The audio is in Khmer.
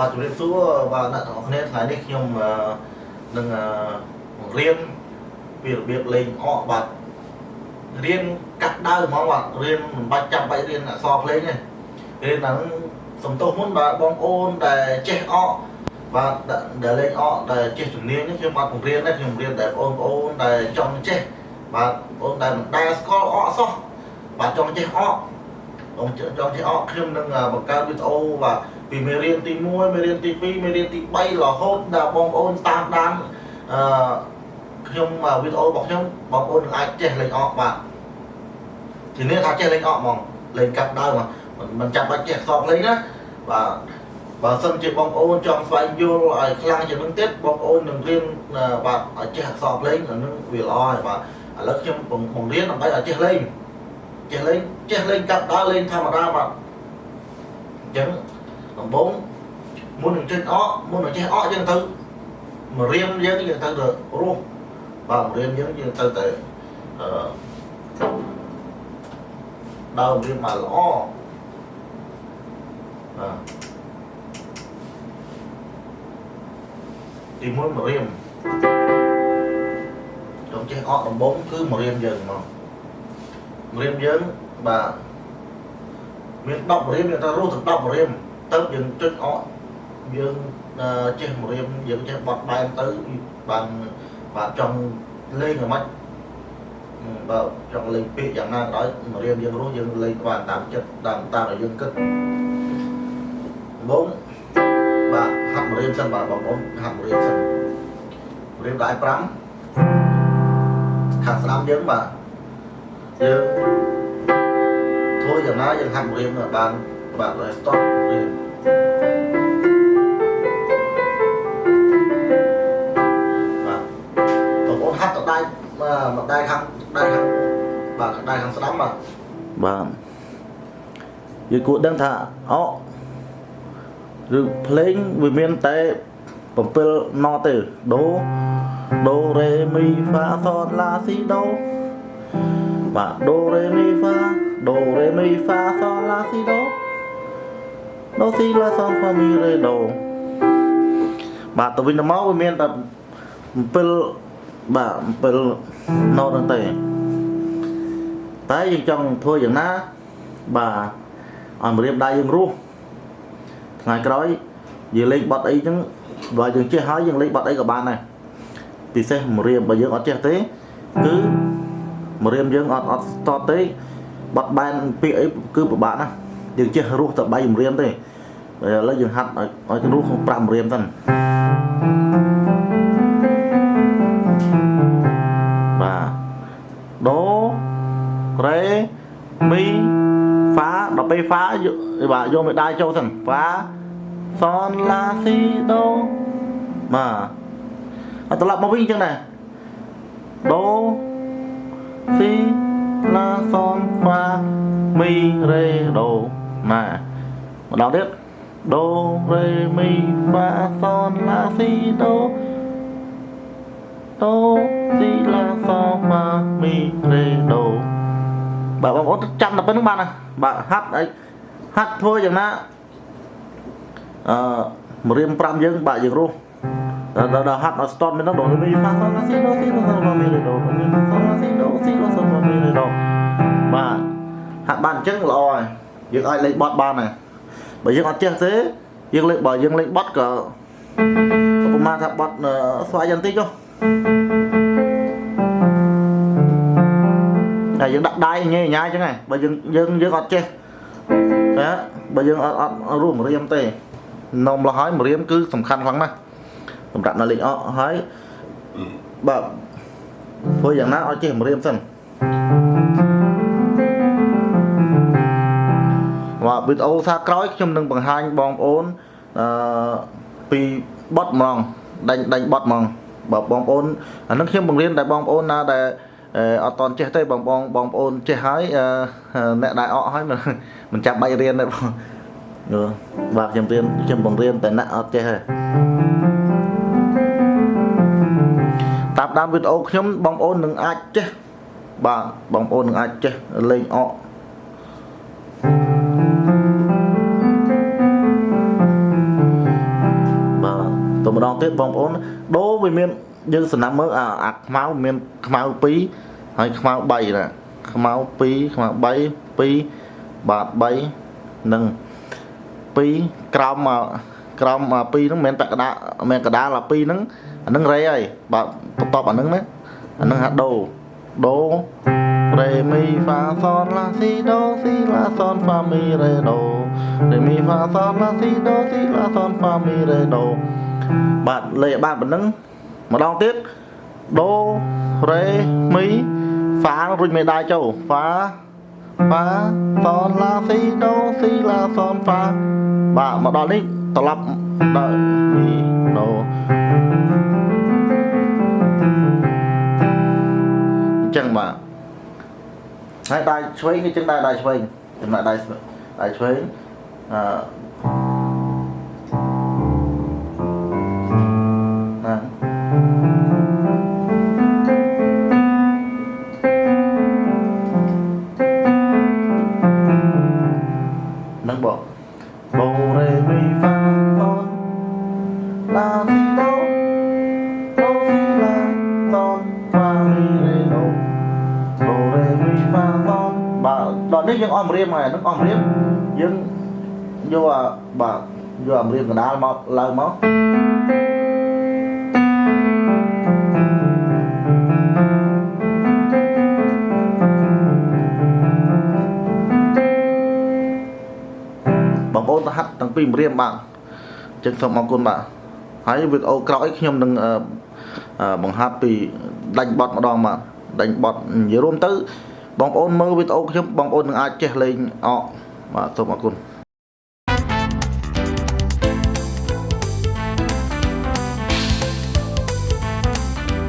បាទជំរាបសួរបាទអ្នកទាំងអស់គ្នាថ្ងៃនេះខ្ញុំនឹងបង្រៀនពីរបៀបលេងអកបាទរៀនកាត់ដើមហ្មងបាទរៀនមិនបាច់ចាំបាច់រៀនអក្សរភ្លេងទេរៀនហ្នឹងសំទោសមុនបាទបងប្អូនដែលចេះអកបាទដែលលេងអកដែលចេះជំនាញខ្ញុំអត់បង្រៀនទេខ្ញុំរៀនតែបងប្អូនដែលចង់ចេះបាទបងប្អូនដែលមិនដែលស្គាល់អកសោះបាទចង់ចេះអកចង់ចេះអកខ្ញុំនឹងបង្កើតវីដេអូបាទពីមេរៀនទី1មេរៀនទី2មេរៀនទី3រហូតដល់បងប្អូនតាមដានខ្ញុំវីដេអូរបស់ខ្ញុំបងប្អូននឹងអាចចេះលេងអកបាទทีนี้ថាចេះលេងអកហ្មងលេងកាប់ដើមមិនចាំបាច់ចេះអក្សរភ្លេងណាបាទបើសិនជាបងប្អូនចង់ស្វែងយល់ឲ្យខ្លាំងជាងនឹងទៀតបងប្អូននឹងរៀនបាទឲ្យចេះអក្សរភ្លេងអានឹងវាល្អហើយបាទឥឡូវខ្ញុំបង្រៀនដើម្បីឲ្យចេះលេងកាប់ដើមលេងធម្មតាបាទអញ្ចឹងដំបូងមុននឹងចេះអកមុននឹងចេះអកយើងទៅមករៀនយើងទៅរស់បាទរៀនយើងទៅតែដើមរៀនមកល្អបាទទី1មករៀនចង់ចេះអកដំបូងគឺមករៀនយើងហ្មងរៀនយើងបាទមាន10រៀនយើងទៅរស់ទៅ10រៀនទៅយើងចុចអកយើងចេះមករៀនយើងចេះបត់បែនទៅបានបាទចង់លេងយ៉ាងម៉េចបាទចង់លេងពាក្យយ៉ាងណាក៏ដោយមករៀនយើងរស់យើងលេងបានតាមចិត្តតាមឲ្យយើងគិតបងបាទហាត់មករៀនសិនបាទបងប្អូនហាត់មករៀនសិនរៀនដល់5ខាងស្ដាំយើងបាទយើងធ្វើយ៉ាងណាយើងហាត់មករៀនបានបាទឲ្យស្ទប់រៀនបាទបងប្អូនហាត់ទៅដៃមកដៃខាងបាទដៃខាងស្ដាំបាទយើងគួរដឹងថាអកឬភ្លេងវាមានតែ7 ណតទេដូរ៉េមីហ្វាសូឡាស៊ីដូបាទដូរ៉េមីហ្វាសូឡាស៊ីដូស៊ីឡាសូហ្វាមីរេដូបាទទៅវិញទៅមកវាមានតែ7បាទ7 ណតហ្នឹងទេតែយើងចង់ធ្វើយ៉ាងណាបាទឲ្យមករៀបដៃយើងរស់ថ្ងៃក្រោយយើងលេងបត់អីចឹងបើយើងចេះហើយយើងលេងបត់អីក៏បានដែរពិសេសមករៀបបើយើងអត់ចេះទេគឺមករៀបយើងអត់ស្ទាត់ទេបត់បែនពាក្យអីគឺពិបាកណាស់យើងចេះរស់តែ3រៀមទេឥឡូវយើងហាត់ឲ្យរស់5រៀមសិនបាទដូរ៉េមីហ្វាដល់ពេលហ្វាបាទយកមេដាយចូលសិនហ្វាសូនឡាស៊ីដូបាទអត់ត្រឡប់មកវិញអញ្ចឹងដែរដូស៊ីឡាសូនហ្វាមីរេដូណាម្ដងទៀតដូរ៉េមីហ្វាសូនឡាស៊ីដូស៊ីឡាសូហ្វាមីរេដូបាទបងប្អូនចាំតែប៉ុណ្្នឹងបានណាបាទហាត់ធ្វើយ៉ាងណាមករៀន5យើងបាទយើងរស់ដល់ហាត់ឲ្យស្ទាត់មែនដល់មីហ្វាសូឡាស៊ីដូស៊ីឡាសូហ្វាមីរេដូមីហ្វាសូឡាស៊ីដូស៊ីឡាសូហ្វាមីរេដូបាទហាត់បានអញ្ចឹងល្អហើយយើងអាចលេងបត់បានហើយបើយើងអត់ចេះទេយើងលេងបើយើងលេងបត់ក៏ប្រហែលថាបត់ស្វាយបន្តិចចុះតែយើងដាក់ដៃញ៉ៃញ៉ាយអញ្ចឹងហ៎បើយើងអត់ចេះណាបើយើងអត់រួមរៀមទេនំលោះហើយមករៀមគឺសំខាន់ខ្លាំងណាស់សម្រាប់នៅលេងអកហើយបាទធ្វើយ៉ាងណាឲ្យចេះមករៀមសិនបាទវីដេអូថាក្រោយខ្ញុំនឹងបង្ហាញបងប្អូនពីបត់ហ្មងដេញបត់ហ្មងបើបងប្អូនអានឹងខ្ញុំបង្រៀនតែបងប្អូនណាដែលអត់តន់ចេះទេបងប្អូនចេះហើយអ្នកដែលអកហើយមិនចាំបាច់រៀនទេបងបាទខ្ញុំបង្រៀនតែអ្នកអត់ចេះទេតាមដានវីដេអូខ្ញុំបងប្អូននឹងអាចចេះបាទបងប្អូននឹងអាចចេះលេងអក ប tiết bóng ổn đố vì miền như sân năm mới máu miền máu pí hay máu bay nè máu pí máu bay pí bạt bay nâng pí crom mà pí nó men cả đá là pí nâng rây ấy bạn to bản nâng đấy nâng hạt đô re mi fa son la si la son fa mi re do re mi fa son la si la son fa mi re do bạn lệ bạn bản nâng mà đong tiết đô re mi phá rồi mày đai châu phá son la si la son fa bạn mà đo đi tập lập đợi mi đồ chẳng mà hai tay xoay cái chân tay xoay chân lại tay xoay nâng bộ do re mi fa son la si la son fa mi re do re mi fa son bà đấy những om riêng này nó om riêng nhưng vô bà vô om riêng đá mà lời máu bằng ôn ta hát tăng pin riêng bạn chân xong mong con bạn hãy việc ô cõi nhom đừng bằng hát vì đánh bọt mà đòn mà đánh bọt nhiều rôm tới bóng ôn mơ với ô nhom bóng ôn đừng ai che lên mà xong mong con